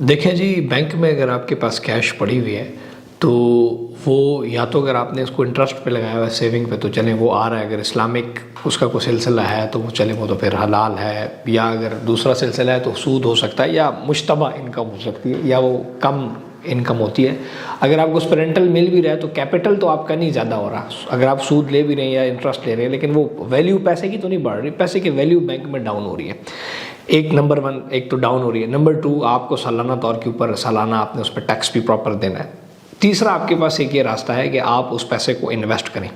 देखें जी, बैंक में अगर आपके पास कैश पड़ी हुई है तो वो या तो अगर आपने उसको इंटरेस्ट पे लगाया हुआ है सेविंग पे तो चलें वो आ रहा है, अगर इस्लामिक उसका कोई सिलसिला है तो वो चले, वो तो फिर हलाल है, या अगर दूसरा सिलसिला है तो सूद हो सकता है या मुश्तबा इनकम हो सकती है या वो कम इनकम होती है। अगर आपको उस पर रेंटल मिल भी रहा है तो कैपिटल तो आपका नहीं ज़्यादा हो रहा, अगर आप सूद ले भी रहे हैं या इंटरेस्ट ले रहे हैं, लेकिन वो वैल्यू पैसे की तो नहीं बढ़ रही, पैसे की वैल्यू बैंक में डाउन हो रही है। एक नंबर वन, एक तो डाउन हो रही है। नंबर टू, आपको सालाना तौर के ऊपर सालाना आपने उस पर टैक्स भी प्रॉपर देना है। तीसरा, आपके पास एक ये रास्ता है कि आप उस पैसे को इन्वेस्ट करें।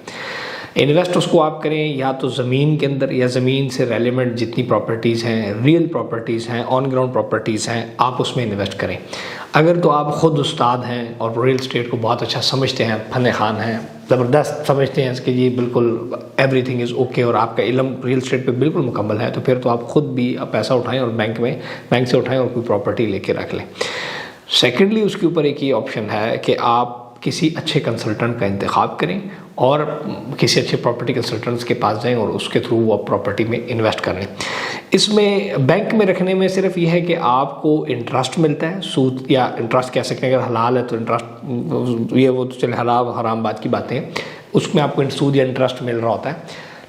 इन्वेस्ट उसको आप करें या तो ज़मीन के अंदर या ज़मीन से रेलिवेंट जितनी प्रॉपर्टीज़ हैं, रियल प्रॉपर्टीज़ हैं, ऑन ग्राउंड प्रॉपर्टीज़ हैं, आप उसमें इन्वेस्ट करें। अगर तो आप ख़ुद उस्ताद हैं और रियल स्टेट को बहुत अच्छा समझते हैं, फन खान हैं, ज़बरदस्त समझते हैं कि ये बिल्कुल एवरीथिंग इज़ ओके और आपका इल्म रियल स्टेट पे बिल्कुल मुकम्मल है, तो फिर तो आप ख़ुद भी पैसा उठाएं और बैंक से उठाएं और कोई प्रॉपर्टी लेके रख लें। सेकेंडली, उसके ऊपर एक ये ऑप्शन है कि आप किसी अच्छे कंसल्टेंट का इंतखाब करें और किसी अच्छे प्रॉपर्टी कंसल्टेंट्स के पास जाएं और उसके थ्रू वो प्रॉपर्टी में इन्वेस्ट कर लें। इसमें बैंक में रखने में सिर्फ ये है कि आपको इंटरेस्ट मिलता है, सूद या इंटरेस्ट कह सकते हैं, अगर हलाल है तो इंटरेस्ट, ये वो तो चले हलाल हराम बात की बातें हैं, उसमें आपको सूद या इंटरेस्ट मिल रहा होता है,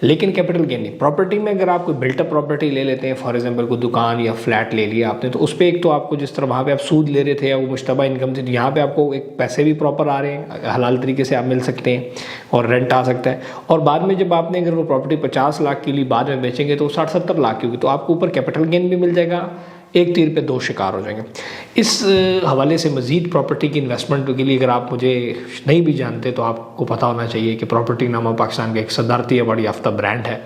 लेकिन कैपिटल गेन नहीं। प्रॉपर्टी में अगर आप कोई बिल्टअप प्रॉपर्टी ले लेते हैं, फॉर एग्जांपल कोई दुकान या फ्लैट ले लिया आपने, तो उस पर एक तो आपको जिस तरह वहाँ पे आप सूद ले रहे थे या वो मुश्तबा इनकम थी, यहाँ पे आपको एक पैसे भी प्रॉपर आ रहे हैं, हलाल तरीके से आप मिल सकते हैं और रेंट आ सकता है। और बाद में जब आपने अगर वो प्रॉपर्टी 50 लाख के लिए बाद में बेचेंगे तो 60-70 लाख की होगी, तो आपको ऊपर कैपिटल गेन भी मिल जाएगा, एक तीर पे दो शिकार हो जाएंगे। इस हवाले से मज़ीद प्रॉपर्टी की इन्वेस्टमेंट के लिए अगर आप मुझे नहीं भी जानते तो आपको पता होना चाहिए कि प्रॉपर्टी नामा पाकिस्तान का एक सदारती अवार्ड याफ्ता ब्रांड है।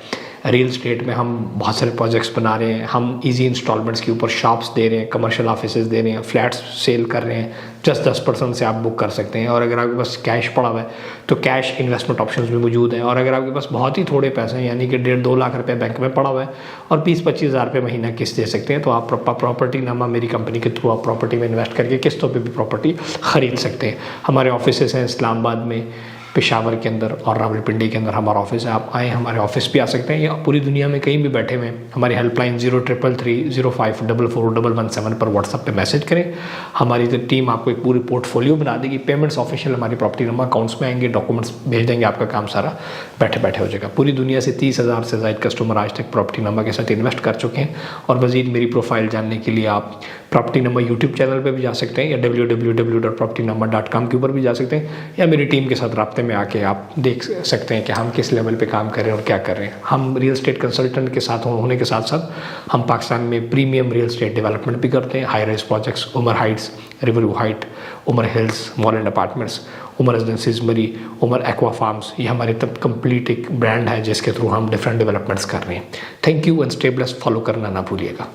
रियल स्टेट में हम बहुत सारे प्रोजेक्ट्स बना रहे हैं, हम इजी इंस्टॉलमेंट्स के ऊपर शॉप्स दे रहे हैं, कमर्शियल ऑफिसेज दे रहे हैं, फ्लैट्स सेल कर रहे हैं, जस्ट 10% से आप बुक कर सकते हैं। और अगर आपके पास कैश पड़ा हुआ है तो कैश इन्वेस्टमेंट ऑप्शंस भी मौजूद हैं। और अगर आपके पास बहुत ही थोड़े पैसे हैं, यानी कि 1.5-2 लाख रुपये बैंक में पड़ा हुआ है और 20-25 हज़ार रुपये महीना किस्त दे सकते हैं, तो आप प्रॉपर्टी नामा मेरी कंपनी के थ्रू आप प्रॉपर्टी में इन्वेस्ट करके किस्तों पर भी प्रॉपर्टी ख़रीद सकते हैं। हमारे ऑफिस हैं इस्लामाबाद में, पेशावर के अंदर और रावलपिंडी के अंदर हमारा ऑफिस है। आप आए, हमारे ऑफिस भी आ सकते हैं या पूरी दुनिया में कहीं भी बैठे हुए हमारी हेल्पलाइन 0333051117 पर व्हाट्सएप पे मैसेज करें। हमारी टीम आपको एक पूरी पोर्टफोलियो बना देगी। पेमेंट्स ऑफिशियल हमारी प्रॉपर्टी नंबर अकाउंट्स में आएंगे, डॉक्यूमेंट्स भेज देंगे, आपका काम सारा बैठे बैठे हो जाएगा। पूरी दुनिया से 30,000 से ज़ायद कस्टमर आज तक प्रॉपर्टी नंबर के साथ इन्वेस्ट कर चुके हैं। और मज़ीद मेरी प्रोफाइल जानने के लिए आप प्रॉपर्टी नंबर यूट्यूब चैनल पर भी जा सकते हैं या www.propertynumber.com के ऊपर भी जा सकते हैं, या मेरी टीम के साथ राब्ते में आके आप देख सकते हैं कि हम किस लेवल पे काम कर रहे हैं और क्या कर रहे हैं। हम रियल स्टेट कंसल्टेंट के साथ होने के साथ साथ हम पाकिस्तान में प्रीमियम रियल स्टेट डेवलपमेंट भी करते हैं। High rise projects, Umar heights, riverview height, Umar hills, mall and apartments, Umar residencies Murree, Umar aqua farms, ये हमारे तब कंप्लीट एक ब्रांड है जिसके थ्रू हम डिफरेंट डेवलपमेंट्स कर रहे हैं। Thank you and stay blessed. Follow करना ना भूलिएगा।